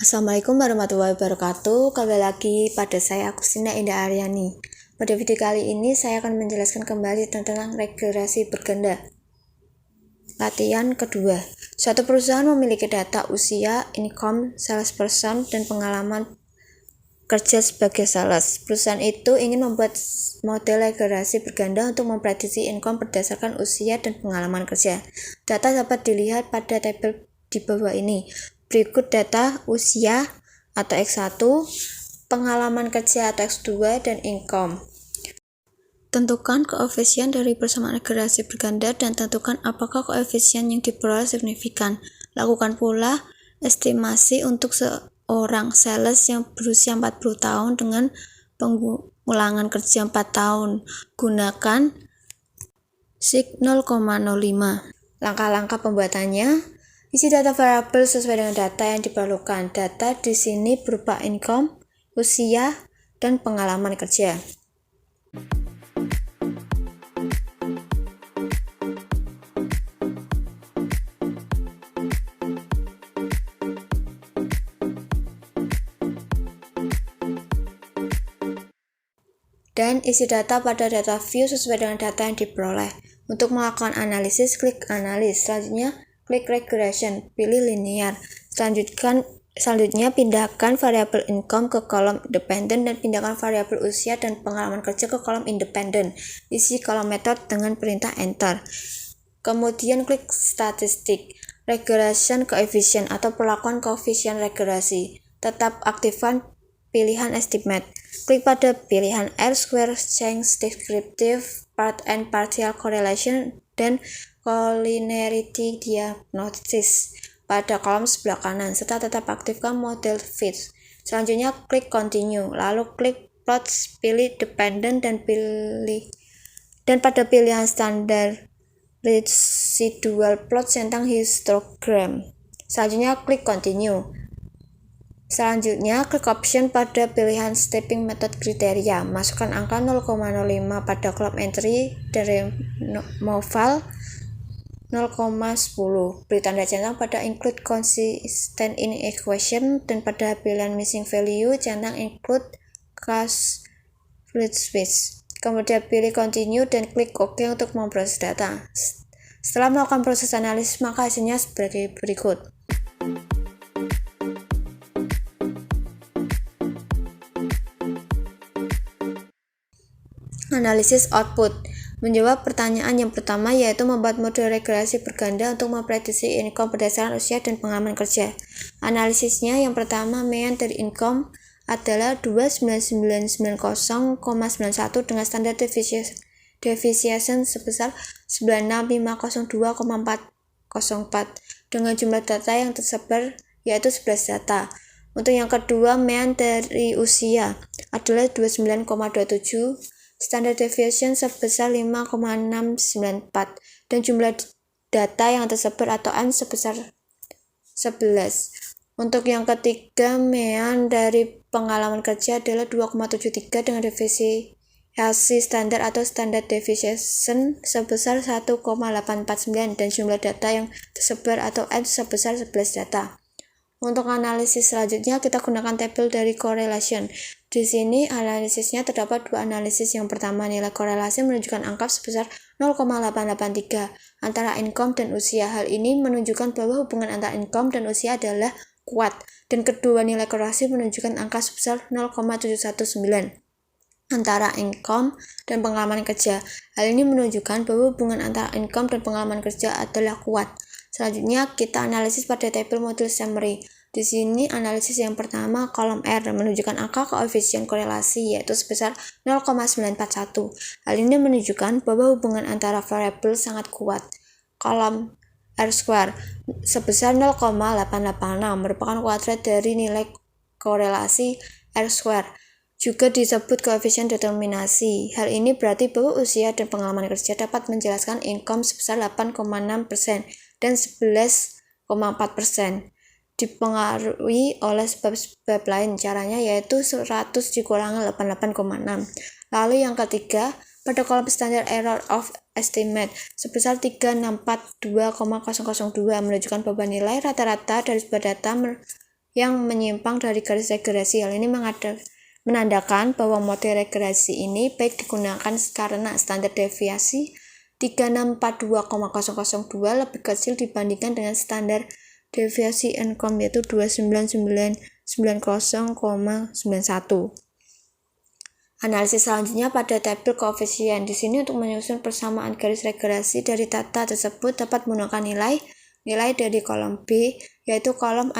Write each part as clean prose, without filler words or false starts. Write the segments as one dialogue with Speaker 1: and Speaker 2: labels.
Speaker 1: Assalamualaikum warahmatullahi wabarakatuh. Kembali lagi pada saya Agustina Indah Aryani. Pada video kali ini saya akan menjelaskan kembali tentang regresi berganda. Latihan kedua. Suatu perusahaan memiliki data usia, income, salesperson, dan pengalaman kerja sebagai sales. Perusahaan itu ingin membuat model regresi berganda untuk memprediksi income berdasarkan usia dan pengalaman kerja. Data dapat dilihat pada tabel di bawah ini. Berikut data usia atau X1, pengalaman kerja atau X2, dan income. Tentukan koefisien dari persamaan regresi berganda dan tentukan apakah koefisien yang diperoleh signifikan. Lakukan pula estimasi untuk seorang sales yang berusia 40 tahun dengan pengulangan kerja 4 tahun. Gunakan sig 0,05. Langkah-langkah pembuatannya. Isi data variabel sesuai dengan data yang diperlukan. Data di sini berupa income, usia, dan pengalaman kerja. Dan isi data pada data view sesuai dengan data yang diperoleh. Untuk melakukan analisis, klik analis. Selanjutnya, klik regression, pilih linear. Selanjutnya pindahkan variabel income ke kolom independen dan pindahkan variabel usia dan pengalaman kerja ke kolom independen. Isi kolom method dengan perintah enter. Kemudian klik statistik, regression coefficient atau perlakuan koefisien regresi. Tetap aktifkan pilihan estimate. Klik pada pilihan R-square, change descriptive, part and partial correlation, dan collinearity diagnosis pada kolom sebelah kanan, serta tetap aktifkan model fit. Selanjutnya klik continue, lalu klik plots, pilih dependent dan pada pilihan standar residual plot centang histogram. Selanjutnya klik continue. Selanjutnya klik option pada pilihan stepping method kriteria. Masukkan angka 0,05 pada kolom entry dan removal 0,10. Beri tanda centang pada include consistent in equation dan pada pilihan missing value centang include cache fleet switch. Kemudian pilih continue dan klik OK untuk memproses data. Setelah melakukan proses analisis, maka hasilnya sebagai berikut. Analisis output. Menjawab pertanyaan yang pertama, yaitu membuat model regresi berganda untuk memprediksi income berdasarkan usia dan pengalaman kerja. Analisisnya yang pertama, median dari income adalah 29990,91 dengan standar deviation sebesar 96502,404 dengan jumlah data yang tersebar yaitu 11 data. Untuk yang kedua, median dari usia adalah 29,27, standar deviation sebesar 5,694 dan jumlah data yang tersebar atau N sebesar 11. Untuk yang ketiga, median dari pengalaman kerja adalah 2,73 dengan deviasi standar atau standar deviation sebesar 1,849 dan jumlah data yang tersebar atau N sebesar 11 data. Untuk analisis selanjutnya, kita gunakan tabel dari correlation. Di sini analisisnya terdapat dua analisis. Yang pertama, nilai korelasi menunjukkan angka sebesar 0,883 antara income dan usia. Hal ini menunjukkan bahwa hubungan antara income dan usia adalah kuat. Dan kedua, nilai korelasi menunjukkan angka sebesar 0,719 antara income dan pengalaman kerja. Hal ini menunjukkan bahwa hubungan antara income dan pengalaman kerja adalah kuat. Selanjutnya kita analisis pada tabel model summary. Di sini analisis yang pertama, kolom R menunjukkan angka koefisien korelasi yaitu sebesar 0,941. Hal ini menunjukkan bahwa hubungan antara variabel sangat kuat. Kolom R-square sebesar 0,886 merupakan kuadrat dari nilai korelasi R-square. Juga disebut koefisien determinasi. Hal ini berarti bahwa usia dan pengalaman kerja dapat menjelaskan income sebesar 8,6% dan 11,4%. Dipengaruhi oleh sebab-sebab lain. Caranya yaitu 100 dikurangi 88,6. Lalu yang ketiga, pada kolom standar error of estimate sebesar 364,2002 menunjukkan bahwa nilai rata-rata dari sebuah data yang menyimpang dari garis regresi. Hal ini menandakan bahwa model regresi ini baik digunakan karena standar deviasi 3642,002 lebih kecil dibandingkan dengan standar deviasi Encom yaitu 29990,91. Analisis selanjutnya pada tabel koefisien. Di sini untuk menyusun persamaan garis regresi dari data tersebut dapat menggunakan nilai dari kolom B, yaitu kolom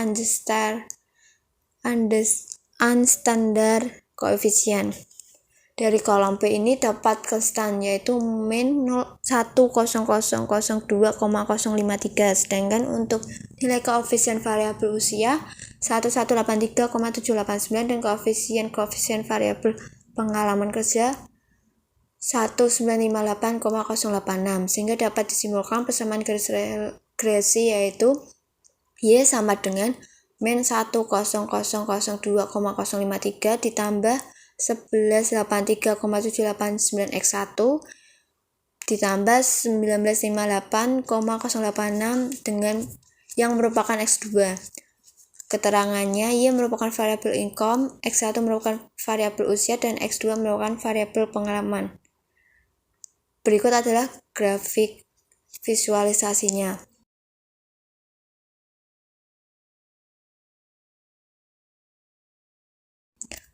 Speaker 1: unstandard koefisien. Dari kolom B ini dapat konstan yaitu min 100,053, sedangkan untuk nilai koefisien variabel usia 1183,789 dan koefisien variabel pengalaman kerja 1958,086, sehingga dapat disimpulkan persamaan garis regresi yaitu Y sama dengan min 100,053 ditambah 1183,789 X1 ditambah 1958,086 dengan yang merupakan X2. Keterangannya, Y merupakan variabel income, X1 merupakan variabel usia, dan X2 merupakan variabel pengalaman. Berikut adalah grafik visualisasinya.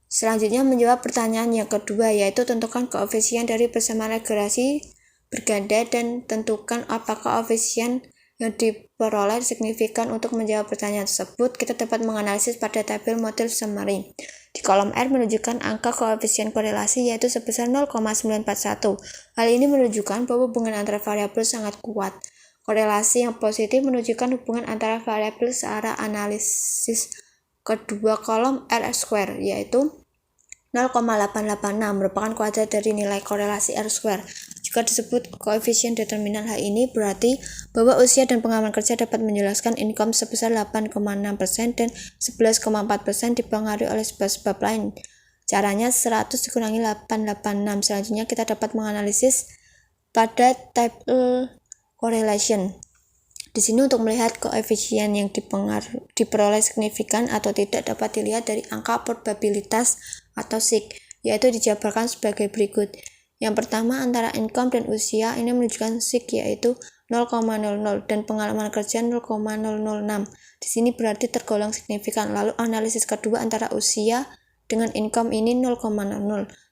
Speaker 1: Selanjutnya menjawab pertanyaan yang kedua, yaitu tentukan koefisien dari persamaan regresi berganda dan tentukan apakah koefisien yang diperoleh signifikan. Untuk menjawab pertanyaan tersebut, kita dapat menganalisis pada tabel model summary. Di kolom R menunjukkan angka koefisien korelasi yaitu sebesar 0,941. Hal ini menunjukkan bahwa hubungan antara variabel sangat kuat. Korelasi yang positif menunjukkan hubungan antara variabel searah. Analisis kedua kolom R² yaitu 0,886 merupakan kuadrat dari nilai korelasi R². Jika disebut koefisien determinan hal ini berarti bahwa usia dan pengalaman kerja dapat menjelaskan income sebesar 8,6% dan 11,4% dipengaruhi oleh sebab-sebab lain. Caranya 100 dikurangi 886. Selanjutnya kita dapat menganalisis pada table correlation. Di sini untuk melihat koefisien yang diperoleh signifikan atau tidak dapat dilihat dari angka probabilitas atau SIG, yaitu dijabarkan sebagai berikut. Yang pertama, antara income dan usia ini menunjukkan SIG yaitu 0,00 dan pengalaman kerja 0,006. Di sini berarti tergolong signifikan. Lalu analisis kedua antara usia dengan income ini 0,00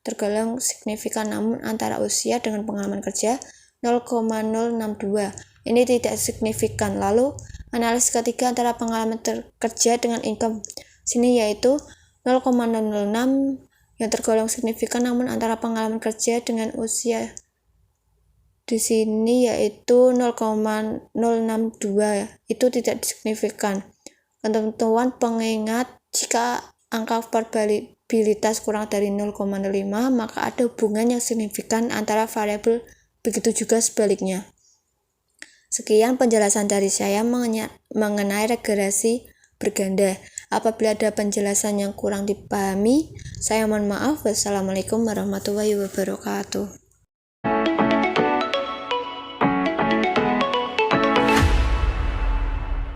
Speaker 1: tergolong signifikan, namun antara usia dengan pengalaman kerja 0,062 ini tidak signifikan. Lalu analisis ketiga antara pengalaman kerja dengan income sini yaitu 0,006 yang tergolong signifikan, namun antara pengalaman kerja dengan usia di sini yaitu 0,062 itu tidak signifikan. Ketentuan pengingat, jika angka probabilitas kurang dari 0,05 maka ada hubungan yang signifikan antara variabel, begitu juga sebaliknya. Sekian penjelasan dari saya mengenai regresi berganda. Apabila ada penjelasan yang kurang dipahami, saya mohon maaf. Wassalamualaikum warahmatullahi wabarakatuh.